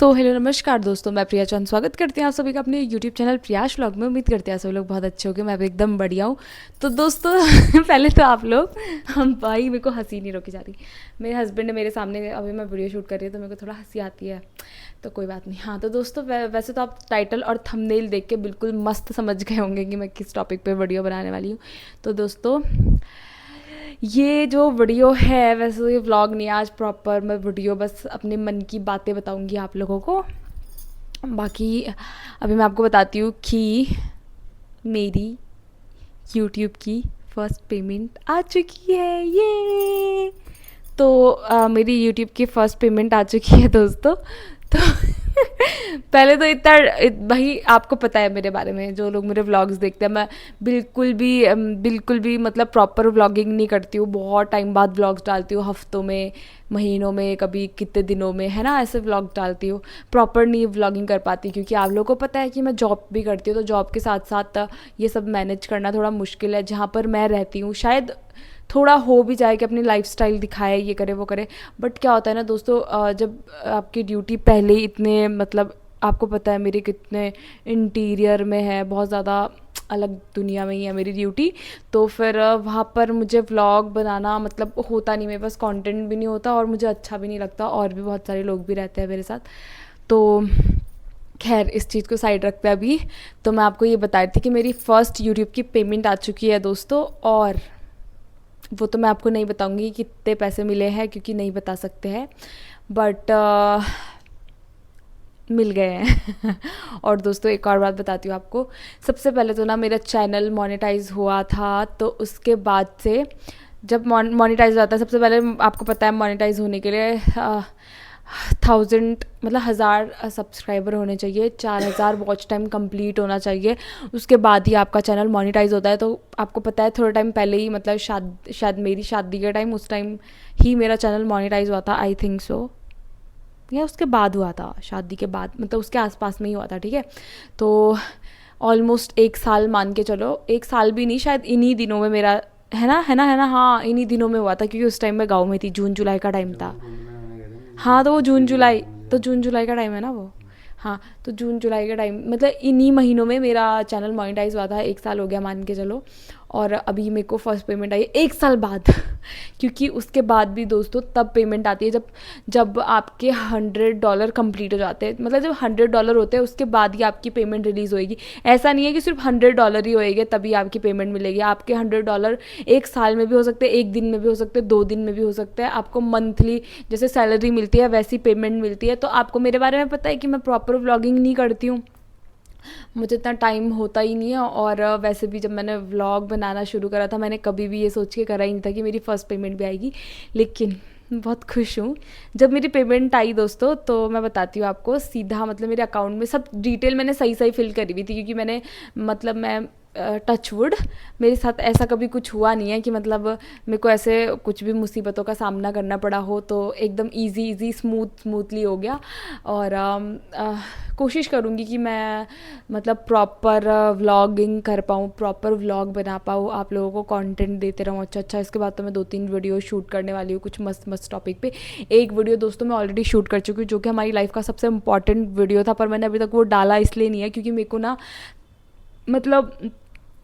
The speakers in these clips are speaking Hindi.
हेलो नमस्कार दोस्तों, मैं प्रिया चौहान स्वागत करती हूँ आप सभी का अपने यूट्यूब चैनल प्रियाश व्लॉग में। उम्मीद करते हैं सभी लोग बहुत अच्छे होंगे। मैं भी एकदम बढ़िया हूँ। तो दोस्तों पहले तो आप लोग हम भाई मेरे को हंसी नहीं रोकी जा रही। मेरे हस्बैंड ने मेरे सामने अभी मैं वीडियो शूट कर रही हूँ तो मेरे को थोड़ा हंसी आती है, तो कोई बात नहीं। हाँ तो दोस्तों वैसे तो आप टाइटल और थंबनेल देख के बिल्कुल मस्त समझ गए होंगे कि मैं किस टॉपिक पर वीडियो बनाने वाली हूँ। तो दोस्तों ये जो वीडियो है, वैसे तो ये व्लॉग नहीं है आज प्रॉपर, मैं वीडियो बस अपने मन की बातें बताऊंगी आप लोगों को। बाकी अभी मैं आपको बताती हूँ कि मेरी यूट्यूब की फ़र्स्ट पेमेंट आ चुकी है, ये तो मेरी यूट्यूब की फ़र्स्ट पेमेंट आ चुकी है दोस्तों। तो पहले तो भाई आपको पता है मेरे बारे में, जो लोग मेरे व्लॉग्स देखते हैं, मैं बिल्कुल भी मतलब प्रॉपर व्लॉगिंग नहीं करती हूँ। बहुत टाइम बाद व्लॉग्स डालती हूँ, हफ्तों में, महीनों में, कभी कितने दिनों में, है ना, ऐसे व्लॉग डालती हूँ। प्रॉपर नहीं व्लॉगिंग कर पाती क्योंकि आप लोगों को पता है कि मैं जॉब भी करती हूँ, तो जॉब के साथ साथ ये सब मैनेज करना थोड़ा मुश्किल है। जहाँ पर मैं रहती हूँ शायद थोड़ा हो भी जाए कि अपनी लाइफस्टाइल दिखाए, ये करे वो करे, बट क्या होता है ना दोस्तों, जब आपकी ड्यूटी पहले ही इतने मतलब आपको पता है मेरे कितने इंटीरियर में है, बहुत ज़्यादा अलग दुनिया में ही है मेरी ड्यूटी। तो फिर वहाँ पर मुझे व्लॉग बनाना मतलब होता नहीं, मेरे पास कंटेंट भी नहीं होता और मुझे अच्छा भी नहीं लगता, और भी बहुत सारे लोग भी रहते हैं मेरे साथ। तो खैर इस चीज़ को साइड रखते हैं अभी। तो मैं आपको ये बता रही थी कि मेरी फ़र्स्ट यूट्यूब की पेमेंट आ चुकी है दोस्तों, और वो तो मैं आपको नहीं बताऊंगी कितने पैसे मिले हैं क्योंकि नहीं बता सकते हैं, बट मिल गए हैं। और दोस्तों एक और बात बताती हूँ आपको। सबसे पहले तो ना मेरा चैनल मोनेटाइज हुआ था, तो उसके बाद से जब मोनेटाइज होता है, सबसे पहले आपको पता है मोनेटाइज होने के लिए 1000 मतलब 1000 सब्सक्राइबर होने चाहिए, 4000 वॉच टाइम कंप्लीट होना चाहिए, उसके बाद ही आपका चैनल मोनेटाइज होता है। तो आपको पता है थोड़ा टाइम पहले ही, मतलब शायद मेरी शादी के टाइम, उस टाइम ही मेरा चैनल मोनेटाइज हुआ था, आई थिंक सो, या उसके बाद हुआ था, शादी के बाद, मतलब उसके आसपास में ही हुआ था, ठीक है। तो ऑलमोस्ट 1 साल मान के चलो, 1 साल भी नहीं, शायद इन्हीं दिनों में मेरा, है ना, हाँ इन्हीं दिनों में हुआ था क्योंकि उस टाइम मैं गाँव में थी, जून जुलाई का टाइम था। हाँ तो वो जून जुलाई का टाइम है ना वो। हाँ तो जून जुलाई का टाइम मतलब इन्हीं महीनों में मेरा चैनल मोनेटाइज हुआ था, 1 साल हो गया मान के चलो। और अभी मेरे को फर्स्ट पेमेंट आई है 1 साल बाद। क्योंकि उसके बाद भी दोस्तों तब पेमेंट आती है जब जब आपके $100 कंप्लीट हो जाते हैं, मतलब जब $100 होते हैं उसके बाद ही आपकी पेमेंट रिलीज़ होएगी। ऐसा नहीं है कि सिर्फ $100 ही होएंगे तभी आपकी पेमेंट मिलेगी। आपके $100 1 साल में भी हो सकते हैं, एक दिन में भी हो सकते हैं, 2 दिन में भी हो सकते हैं। आपको मंथली जैसे सैलरी मिलती है वैसी पेमेंट मिलती है। तो आपको मेरे बारे में पता है कि मैं प्रॉपर व्लॉगिंग नहीं करती हूँ, मुझे इतना टाइम होता ही नहीं है। और वैसे भी जब मैंने व्लॉग बनाना शुरू करा था, मैंने कभी भी ये सोच के करा ही नहीं था कि मेरी फ़र्स्ट पेमेंट भी आएगी। लेकिन बहुत खुश हूँ जब मेरी पेमेंट आई दोस्तों। तो मैं बताती हूँ आपको, सीधा मतलब मेरे अकाउंट में सब डिटेल मैंने सही सही फिल करी हुई थी, क्योंकि मैंने मतलब मैं टचवुड मेरे साथ ऐसा कभी कुछ हुआ नहीं है कि मतलब मेरे को ऐसे कुछ भी मुसीबतों का सामना करना पड़ा हो। तो एकदम इजी स्मूथली हो गया। और कोशिश करूँगी कि मैं मतलब प्रॉपर व्लॉगिंग कर पाऊँ, प्रॉपर व्लॉग बना पाऊँ, आप लोगों को कंटेंट देते रहूँ अच्छा अच्छा। इसके बाद तो मैं 2-3 वीडियो शूट करने वाली हूँ कुछ मस्त मस्त टॉपिक पे। एक वीडियो दोस्तों मैं ऑलरेडी शूट कर चुकी हूँ जो कि हमारी लाइफ का सबसे इंपॉर्टेंट वीडियो था, पर मैंने अभी तक वो डाला इसलिए नहीं है क्योंकि मेरे को ना मतलब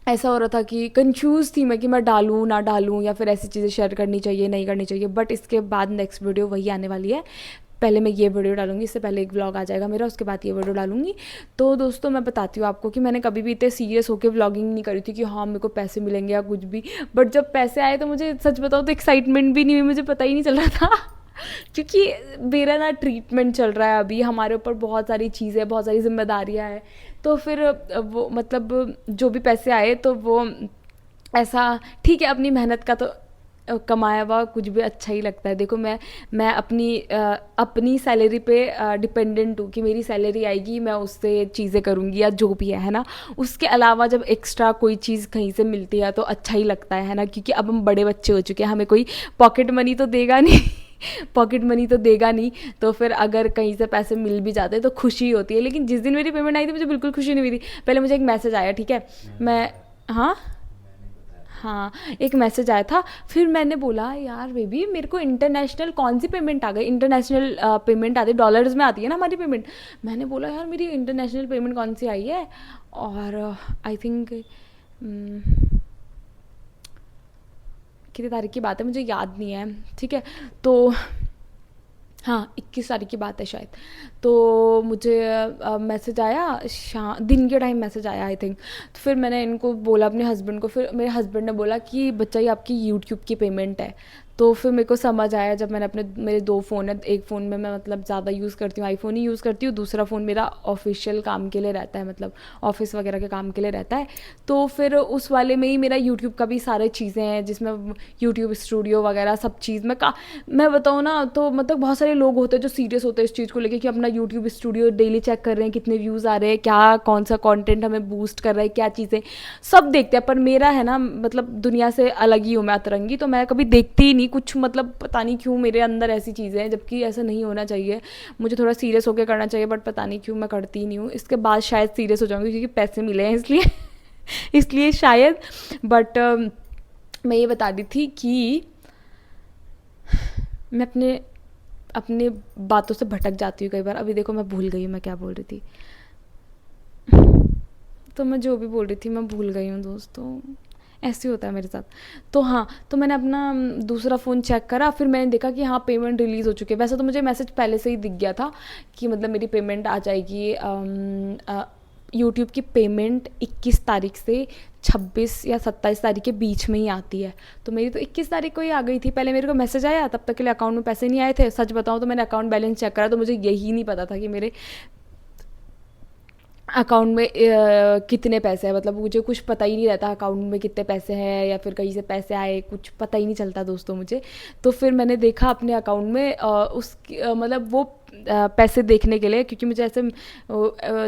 ऐसा हो रहा था कि कंफ्यूज थी मैं कि मैं डालूँ ना डालूँ, या फिर ऐसी चीज़ें शेयर करनी चाहिए नहीं करनी चाहिए। बट इसके बाद नेक्स्ट वीडियो वही आने वाली है। पहले मैं ये वीडियो डालूंगी, इससे पहले एक व्लॉग आ जाएगा मेरा, उसके बाद ये वीडियो डालूंगी। तो दोस्तों मैं बताती हूँ आपको कि मैंने कभी भी इतने सीरियस होकर व्लॉगिंग नहीं करी थी कि हाँ मेरे को पैसे मिलेंगे या कुछ भी। बट जब पैसे आए तो मुझे सच बताओ तो एक्साइटमेंट भी नहीं हुई, मुझे पता ही नहीं चल रहा था। क्योंकि मेरा ना ट्रीटमेंट चल रहा है अभी, हमारे ऊपर बहुत सारी चीज़ें, बहुत सारी जिम्मेदारियाँ हैं। तो फिर वो मतलब जो भी पैसे आए तो वो ऐसा ठीक है, अपनी मेहनत का तो कमाया हुआ कुछ भी अच्छा ही लगता है। देखो मैं अपनी सैलरी पे डिपेंडेंट हूँ कि मेरी सैलरी आएगी मैं उससे चीज़ें करूँगी या जो भी है ना। उसके अलावा जब एक्स्ट्रा कोई चीज़ कहीं से मिलती है तो अच्छा ही लगता है ना, क्योंकि अब हम बड़े बच्चे हो चुके हैं, हमें कोई पॉकेट मनी तो देगा नहीं। पॉकेट मनी तो देगा नहीं। तो फिर अगर कहीं से पैसे मिल भी जाते हैं तो खुशी होती है। लेकिन जिस दिन मेरी पेमेंट आई थी मुझे बिल्कुल खुशी नहीं हुई थी। पहले मुझे एक मैसेज आया, ठीक है, मैं, हाँ हाँ, एक मैसेज आया था, फिर मैंने बोला यार बेबी मेरे को इंटरनेशनल कौन सी पेमेंट आ गई, इंटरनेशनल पेमेंट आती है, डॉलर्स में आती है ना हमारी पेमेंट। मैंने बोला यार मेरी इंटरनेशनल पेमेंट कौन सी आई है, और आई थिंक कितनी तारीख की बात है मुझे याद नहीं है, ठीक है। तो हाँ 21 तारीख की बात है शायद। तो मुझे मैसेज आया, दिन के टाइम मैसेज आया आई थिंक। तो फिर मैंने इनको बोला अपने हस्बैंड को, फिर मेरे हस्बैंड ने बोला कि बच्चा ये आपकी यूट्यूब की पेमेंट है। तो फिर मेरे को समझ आया जब मैंने मेरे 2 फ़ोन है, एक फ़ोन में मैं मतलब ज़्यादा यूज़ करती हूँ, आईफोन ही यूज़ करती हूँ, दूसरा फ़ोन मेरा ऑफिशियल काम के लिए रहता है, मतलब ऑफिस वगैरह के काम के लिए रहता है। तो फिर उस वाले में ही मेरा यूट्यूब का भी सारे चीज़ें हैं, जिसमें यूट्यूब स्टूडियो वगैरह सब चीज़ मैं बताऊँ ना, तो मतलब बहुत सारे लोग होते हैं जो सीरियस होते हैं इस चीज़ को लेके कि अपना यूट्यूब स्टूडियो डेली चेक कर रहे हैं कितने व्यूज़ आ रहे हैं, क्या कौन सा कंटेंट हमें बूस्ट कर रहा है, क्या चीज़ें सब देखते हैं। पर मेरा है ना, मतलब दुनिया से अलग ही हूँ मैं, अतरंगी, तो मैं कभी देखती ही नहीं कुछ, मतलब पता नहीं क्यों मेरे अंदर ऐसी चीज़ें हैं, जबकि ऐसा नहीं होना चाहिए, मुझे थोड़ा सीरियस होकर करना चाहिए, बट पता नहीं क्यों मैं करती ही नहीं हूँ। इसके बाद शायद सीरियस हो जाऊँगी क्योंकि पैसे मिले हैं इसलिए इसलिए शायद। बट मैं ये बता रही थी कि मैं अपने अपने बातों से भटक जाती हूँ कई बार। अभी देखो मैं भूल गई हूँ मैं क्या बोल रही थी। तो मैं जो भी बोल रही थी मैं भूल गई हूँ दोस्तों, ऐसे होता है मेरे साथ। तो हाँ, तो मैंने अपना दूसरा फ़ोन चेक करा, फिर मैंने देखा कि हाँ पेमेंट रिलीज़ हो चुकी है। वैसे तो मुझे मैसेज पहले से ही दिख गया था कि मतलब मेरी पेमेंट आ जाएगी, यूट्यूब की पेमेंट 21 तारीख से 26 या 27 तारीख के बीच में ही आती है। तो मेरी तो 21 तारीख को ही आ गई थी। पहले मेरे को मैसेज आया, तब तक के लिए अकाउंट में पैसे नहीं आए थे। सच बताऊँ तो मैंने अकाउंट बैलेंस चेक करा तो मुझे यही नहीं पता था कि मेरे अकाउंट में कितने पैसे हैं, मतलब मुझे कुछ पता ही नहीं रहता अकाउंट में कितने पैसे हैं, या फिर कहीं से पैसे आए, कुछ पता ही नहीं चलता दोस्तों मुझे। तो फिर मैंने देखा अपने अकाउंट में मतलब वो पैसे देखने के लिए, क्योंकि मुझे ऐसे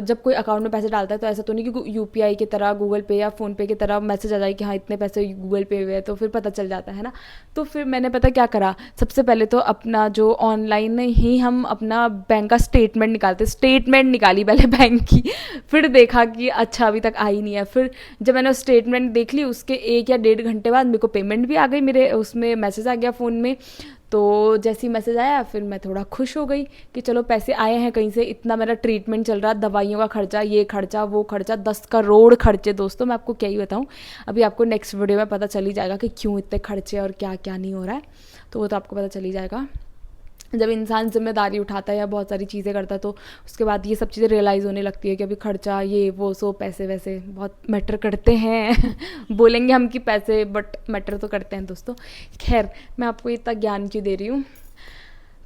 जब कोई अकाउंट में पैसे डालता है तो ऐसा तो नहीं कि यूपीआई की तरह, गूगल पे या फ़ोनपे की तरह मैसेज आ जाए कि हाँ इतने पैसे गूगल पे हुए हैं, तो फिर पता चल जाता है ना। तो फिर मैंने पता क्या करा, सबसे पहले तो अपना जो ऑनलाइन ही हम अपना बैंक का स्टेटमेंट निकालते, स्टेटमेंट निकाली पहले बैंक की। फिर देखा कि अच्छा अभी तक आई नहीं है। फिर जब मैंने स्टेटमेंट देख ली उसके 1 या 1.5 घंटे बाद मेरे को पेमेंट भी आ गई, मेरे उसमें मैसेज आ गया फ़ोन में। तो जैसे ही मैसेज आया फिर मैं थोड़ा खुश हो गई कि चलो पैसे आए हैं कहीं से। इतना मेरा ट्रीटमेंट चल रहा, दवाइयों का खर्चा, ये खर्चा वो खर्चा, 10 करोड़ खर्चे दोस्तों, मैं आपको क्या ही बताऊँ। अभी आपको नेक्स्ट वीडियो में पता चल ही जाएगा कि क्यों इतने खर्चे और क्या क्या नहीं हो रहा है, तो वो तो आपको पता चल ही जाएगा जब इंसान जिम्मेदारी उठाता है या बहुत सारी चीज़ें करता है। तो उसके बाद ये सब चीज़ें रियलाइज़ होने लगती है कि अभी खर्चा, ये वो, सो पैसे वैसे बहुत मैटर करते हैं बोलेंगे हम कि पैसे, बट मैटर तो करते हैं दोस्तों। खैर, मैं आपको इतना ज्ञान क्यों दे रही हूँ।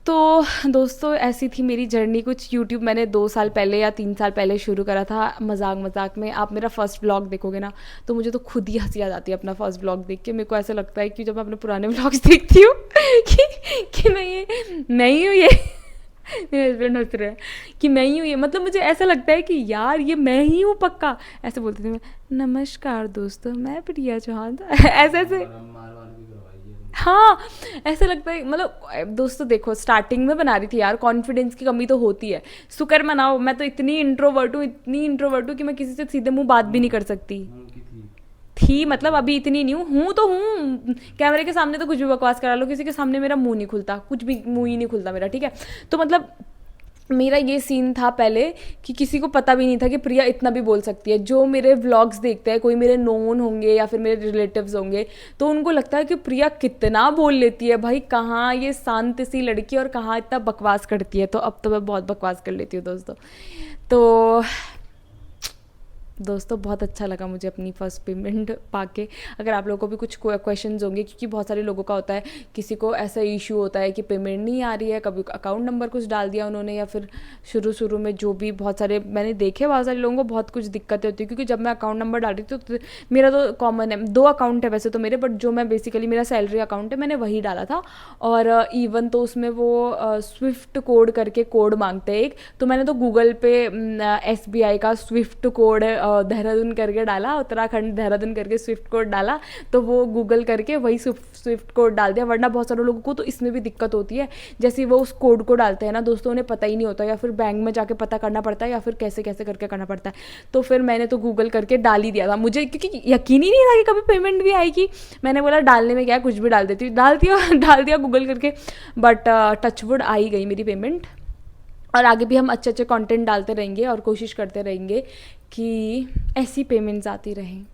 तो दोस्तों ऐसी थी मेरी जर्नी कुछ। यूट्यूब मैंने 2 साल पहले या 3 साल पहले शुरू करा था, मजाक मजाक में। आप मेरा फर्स्ट ब्लॉग देखोगे ना तो मुझे तो खुद ही हंसी आ जाती है अपना फर्स्ट ब्लॉग देख के। मेरे को ऐसा लगता है कि जब मैं अपने पुराने ब्लॉग्स देखती हूँ कि मैं ही हूँ ये मेरे हस्बैंड हंस रहे हैं कि मैं ही हूँ ये, मतलब मुझे ऐसा लगता है कि यार ये मैं ही हूँ पक्का। ऐसे बोलती थी मैं, नमस्कार दोस्तों मैं प्रिया चौहान ऐसे ऐसे। हाँ, ऐसा लगता है, मतलब दोस्तों देखो स्टार्टिंग में बना रही थी यार, कॉन्फिडेंस की कमी तो होती है। शुक्र मनाओ, मैं तो इतनी इंट्रोवर्ट हूँ, इतनी इंट्रोवर्ट हूँ कि मैं किसी से सीधे मुंह बात भी नहीं कर सकती थी। मतलब अभी इतनी नहीं हूँ, हूँ तो हूँ। कैमरे के सामने तो कुछ भी बकवास करा लो, किसी के सामने मेरा मुंह नहीं खुलता, कुछ भी मुंह ही नहीं खुलता मेरा, ठीक है। तो मतलब मेरा ये सीन था पहले कि किसी को पता भी नहीं था कि प्रिया इतना भी बोल सकती है। जो मेरे व्लॉग्स देखते हैं, कोई मेरे नोन होंगे या फिर मेरे रिलेटिव्स होंगे, तो उनको लगता है कि प्रिया कितना बोल लेती है भाई, कहाँ ये शांत सी लड़की और कहाँ इतना बकवास करती है। तो अब तो मैं बहुत बकवास कर लेती हूँ दोस्तों। तो दोस्तों बहुत अच्छा लगा मुझे अपनी फ़र्स्ट पेमेंट पाके। अगर आप लोगों को भी कुछ क्वेश्चंस होंगे, क्योंकि बहुत सारे लोगों का होता है, किसी को ऐसा इशू होता है कि पेमेंट नहीं आ रही है, कभी अकाउंट नंबर कुछ डाल दिया उन्होंने, या फिर शुरू में जो भी बहुत सारे मैंने देखे, बहुत सारे लोगों को बहुत कुछ दिक्कतें होती है। क्योंकि जब मैं अकाउंट नंबर डाल रही थी तो मेरा तो कॉमन है, 2 अकाउंट है वैसे तो मेरे, बट जो मैं बेसिकली मेरा सैलरी अकाउंट है मैंने वही डाला था। और इवन तो उसमें वो स्विफ्ट कोड करके कोड मांगते हैं एक, तो मैंने तो गूगल पे SBI का स्विफ्ट कोड देहरादून करके डाला, उत्तराखंड देहरादून करके स्विफ्ट कोड डाला, तो वो गूगल करके वही स्विफ्ट कोड डाल दिया। वरना बहुत सारे लोगों को तो इसमें भी दिक्कत होती है, जैसे वो उस कोड को डालते हैं ना दोस्तों, उन्हें पता ही नहीं होता, या फिर बैंक में जाके पता करना पड़ता है, या फिर कैसे कैसे करके करना पड़ता है। तो फिर मैंने तो गूगल करके डाल ही दिया था, मुझे क्योंकि यकीन ही नहीं था कि कभी पेमेंट भी आएगी। मैंने बोला डालने में क्या है, कुछ भी डाल देती हूँ, डाल दिया डाल दिया गूगल करके। बट टचवुड आ ही गई मेरी पेमेंट। और आगे भी हम अच्छे अच्छे कंटेंट डालते रहेंगे और कोशिश करते रहेंगे कि ऐसी पेमेंट्स आती रहें।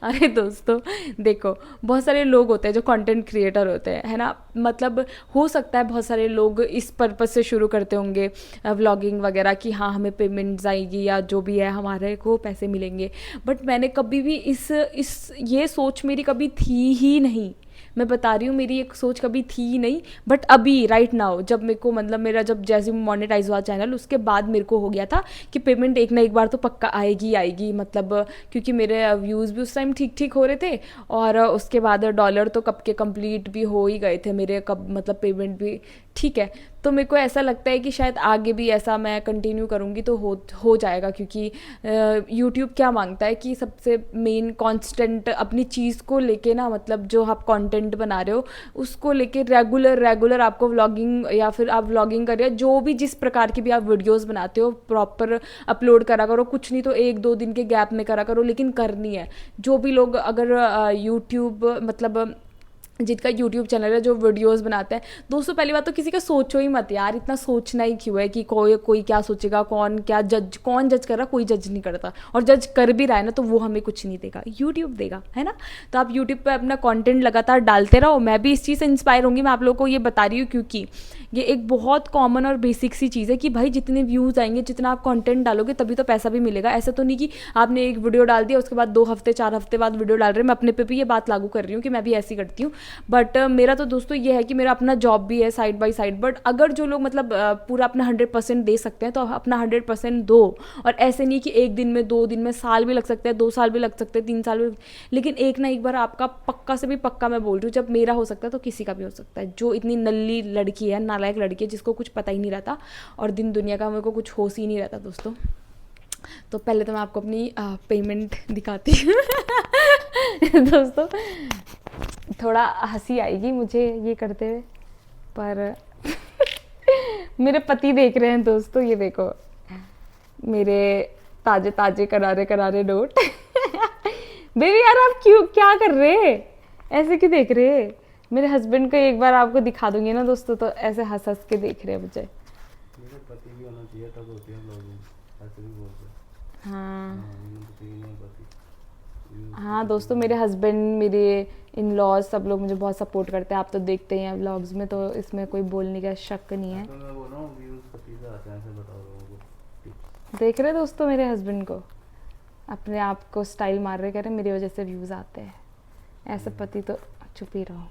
अरे दोस्तों देखो, बहुत सारे लोग होते हैं जो कंटेंट क्रिएटर होते हैं, है ना, मतलब हो सकता है बहुत सारे लोग इस पर्पस से शुरू करते होंगे व्लॉगिंग वगैरह कि हाँ हमें पेमेंट्स आएगी या जो भी है हमारे को पैसे मिलेंगे। बट मैंने कभी भी इस ये सोच मेरी कभी थी ही नहीं। मैं बता रही हूँ, मेरी एक सोच कभी थी ही नहीं। बट अभी राइट नाउ जब मेरे को मतलब मेरा जब जैसे मोनेटाइज हुआ चैनल, उसके बाद मेरे को हो गया था कि पेमेंट एक ना एक बार तो पक्का आएगी आएगी, मतलब क्योंकि मेरे व्यूज़ भी उस टाइम ठीक ठीक हो रहे थे, और उसके बाद डॉलर तो कब के कंप्लीट भी हो ही गए थे मेरे, कब मतलब पेमेंट भी ठीक है। तो मेरे को ऐसा लगता है कि शायद आगे भी ऐसा मैं कंटिन्यू करूँगी तो हो जाएगा, क्योंकि यूट्यूब क्या मांगता है कि सबसे मेन कांस्टेंट अपनी चीज़ को लेके ना, मतलब जो आप कंटेंट बना रहे हो उसको लेके रेगुलर आपको व्लॉगिंग, या फिर आप व्लॉगिंग कर रहे हो जो भी जिस प्रकार की भी आप वीडियोस बनाते हो प्रॉपर अपलोड करा करो, कुछ नहीं तो 1-2 दिन के गैप में करा करो, लेकिन करनी है। जो भी लोग अगर यूट्यूब मतलब जिनका यूट्यूब चैनल है जो वीडियोस बनाते हैं, दोस्तों पहली बात तो किसी का सोचो ही मत यार, इतना सोचना ही क्यों है कि कोई क्या सोचेगा, कौन जज कर रहा, कोई जज नहीं करता। और जज कर भी रहा है ना तो वो हमें कुछ नहीं देगा, यूट्यूब देगा, है ना। तो आप यूट्यूब पे अपना कंटेंट लगातार डालते रहो। मैं भी इस चीज़ से इंस्पायर होंगी, मैं आप लोगों को ये बता रही हूँ क्योंकि ये एक बहुत कॉमन और बेसिक सी चीज़ है कि भाई जितने व्यूज़ आएंगे, जितना आप कंटेंट डालोगे तभी तो पैसा भी मिलेगा। ऐसा तो नहीं कि आपने एक वीडियो डाल दिया उसके बाद 2 हफ्ते 4 हफ्ते बाद वीडियो डाल रहे हैं। मैं अपने पे भी ये बात लागू कर रही हूँ कि मैं भी ऐसी करती हूँ। बट मेरा तो दोस्तों ये है कि मेरा अपना जॉब भी है साइड बाय साइड। बट अगर जो लोग मतलब पूरा अपना 100% दे सकते हैं तो अपना 100% दो। और ऐसे नहीं कि 1 दिन में 2 दिन में, साल भी लग सकते हैं, 2 साल भी लग सकते हैं, 3 साल भी, लेकिन एक ना एक बार आपका पक्का से भी पक्का मैं बोल रही हूँ, जब मेरा हो सकता है तो किसी का भी हो सकता है। जो इतनी नल्ली लड़की है, नालायक लड़की है, जिसको कुछ पता ही नहीं रहता और दिन दुनिया का मेरे को कुछ होश ही नहीं रहता दोस्तों। तो पहले तो मैं आपको अपनी पेमेंट दिखाती हूँ दोस्तों। थोड़ा हंसी आएगी मुझे ये करते हुए, पर मेरे पति देख रहे हैं दोस्तों, ये देखो मेरे ताजे ताजे करारे करारे नोट। बेबी यार आप क्यों क्या कर रहे हैं, ऐसे क्यों देख रहे हैं? मेरे हस्बैंड को एक बार आपको दिखा दूंगी ना दोस्तों, तो ऐसे हंस हंस के देख रहे हैं मुझे। मेरे पति भी होना चाहिए तब होती है ब्लॉगिंग, ऐसे भी बोलते हैं। हाँ पति। हाँ दोस्तों, मेरे हस्बैंड, मेरे इन लॉज, सब लोग मुझे बहुत सपोर्ट करते हैं। आप तो देखते ही हैं व्लॉग्स में, तो इसमें कोई बोलने का शक नहीं है। तो मैं बोल रहा हूँ व्यूज पति से आते हैं, ऐसे बताओ लोगों को। देख रहे दोस्तों मेरे हस्बैंड को, अपने आप को स्टाइल मार रहे, कह रहे मेरी वजह से व्यूज़ आते हैं। ऐसे पति तो चुप ही रहो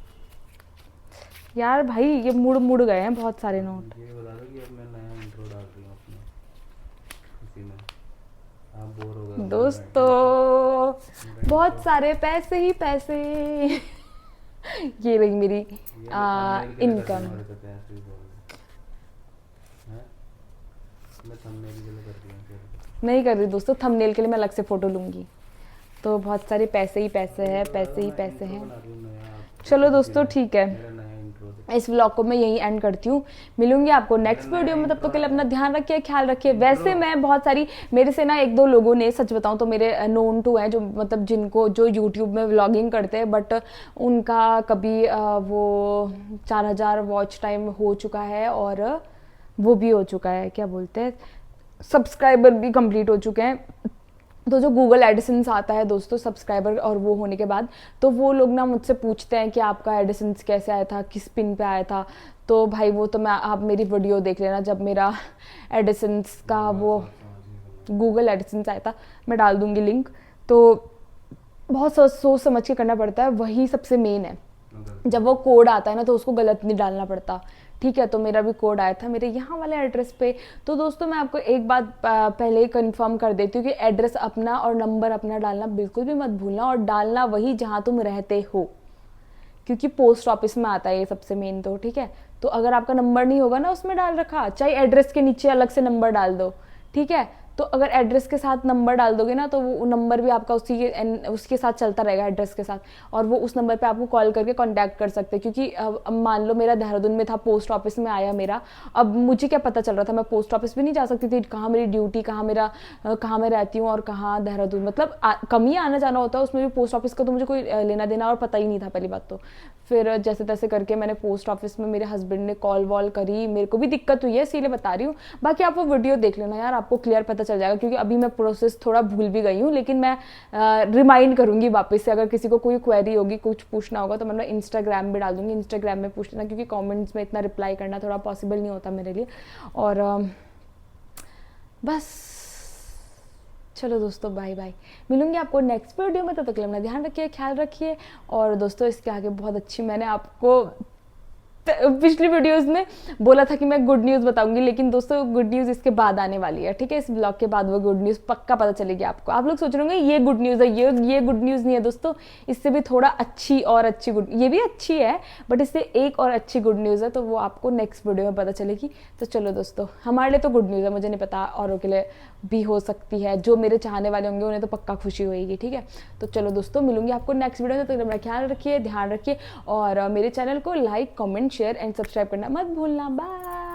यार भाई, ये मुड़ गए हैं बहुत सारे नोट। ये बता दो कि अब मैं नया इंट्रो डाल रही हूँ अपने इसी में, आप बोर हो गए दोस्तों बहुत सारे पैसे ही पैसे। ये रही मेरी इनकम। नहीं कर रही दोस्तों, थंबनेल के लिए मैं अलग से फ़ोटो लूँगी। तो बहुत सारे पैसे ही पैसे हैं, पैसे ही पैसे हैं। चलो दोस्तों ठीक है, इस व्लॉग को मैं यहीं एंड करती हूँ। मिलूंगी आपको नेक्स्ट वीडियो में, तब तक के लिए अपना ध्यान रखिए, ख्याल रखिए। वैसे मैं बहुत सारी, मेरे से ना 1-2 लोगों ने, सच बताऊँ तो मेरे नोन टू हैं जो मतलब जिनको जो यूट्यूब में व्लॉगिंग करते हैं, बट उनका कभी वो 4000 वॉच टाइम हो चुका है, और वो भी हो चुका है, क्या बोलते हैं, सब्सक्राइबर भी कंप्लीट हो चुके हैं। तो जो गूगल एडिसेंस आता है दोस्तों सब्सक्राइबर और वो होने के बाद, तो वो लोग ना मुझसे पूछते हैं कि आपका एडिसेंस कैसे आया था, किस पिन पे आया था। तो भाई वो तो मैं, आप मेरी वीडियो देख लेना जब मेरा एडिसेंस का वो गूगल एडिसेंस आया था, मैं डाल दूंगी लिंक। तो बहुत सोच समझ के करना पड़ता है, वही सबसे मेन है। जब वो कोड आता है ना तो उसको गलत नहीं डालना पड़ता, ठीक है। तो मेरा भी कोड आया था मेरे यहाँ वाले एड्रेस पे। तो दोस्तों मैं आपको एक बात पहले ही कंफर्म कर देती हूँ कि एड्रेस अपना और नंबर अपना डालना बिल्कुल भी मत भूलना, और डालना वही जहाँ तुम रहते हो, क्योंकि पोस्ट ऑफिस में आता है ये सबसे मेन, तो ठीक है। तो अगर आपका नंबर नहीं होगा ना उसमें डाल रखा, चाहे एड्रेस के नीचे अलग से नंबर डाल दो, ठीक है। तो अगर एड्रेस के साथ नंबर डाल दोगे ना तो वो नंबर भी आपका उसके साथ चलता रहेगा एड्रेस के साथ, और वो उस नंबर पे आपको कॉल करके कांटेक्ट कर सकते हैं। क्योंकि अब मान लो मेरा देहरादून में था, पोस्ट ऑफिस में आया मेरा, अब मुझे क्या पता चल रहा था, मैं पोस्ट ऑफिस भी नहीं जा सकती थी, कहाँ मेरी ड्यूटी, कहाँ मैं रहती हूँ और कहाँ देहरादून, मतलब कम ही आना जाना होता है उसमें भी। पोस्ट ऑफिस का तो मुझे कोई लेना देना और पता ही नहीं था पहली बात तो। फिर जैसे तैसे करके मैंने पोस्ट ऑफिस में, मेरे हस्बैंड ने कॉल वॉल करी, मेरे को भी दिक्कत हुई है इसीलिए बता रही हूँ। बाकी आप वो वीडियो देख लेना यार, आपको क्लियर पता चल जाएगा, क्योंकि अभी मैं प्रोसेस थोड़ा भूल भी गई हूँ, लेकिन मैं रिमाइंड करूंगी वापस से। अगर किसी को कोई क्वेरी होगी, कुछ पूछना होगा तो मैं इंस्टाग्राम भी डाल दूंगी, इंस्टाग्राम में पूछ लेना, क्योंकि कमेंट्स में इतना रिप्लाई करना थोड़ा पॉसिबल नहीं होता मेरे लिए। और बस चलो दोस्तों, बाय बाय, मिलूंगी आपको नेक्स्ट वीडियो में। तब तक अपना ध्यान रखिए, ख्याल रखिए। और दोस्तों इसके आगे बहुत अच्छी, मैंने आपको पिछली वीडियोस में बोला था कि मैं गुड न्यूज़ बताऊंगी, लेकिन दोस्तों गुड न्यूज़ इसके बाद आने वाली है, ठीक है। इस ब्लॉग के बाद वो गुड न्यूज़ पक्का पता चलेगी आपको। आप लोग सोच रहे होंगे ये गुड न्यूज़ है, ये गुड न्यूज़ नहीं है दोस्तों, इससे भी थोड़ा अच्छी और अच्छी गुड, ये भी अच्छी है बट इससे एक और अच्छी गुड न्यूज़ है, तो वो आपको नेक्स्ट वीडियो में पता चलेगी। तो चलो दोस्तों, हमारे लिए तो गुड न्यूज़ है, मुझे नहीं पता औरों के लिए भी हो सकती है, जो मेरे चाहने वाले होंगे उन्हें तो पक्का खुशी होगी, ठीक है। तो चलो दोस्तों, मिलूंगी आपको नेक्स्ट वीडियो में, तो अपना ख्याल रखिए, ध्यान रखिए, और मेरे चैनल को like, comment, share and subscribe करना मत भूलना। बाय।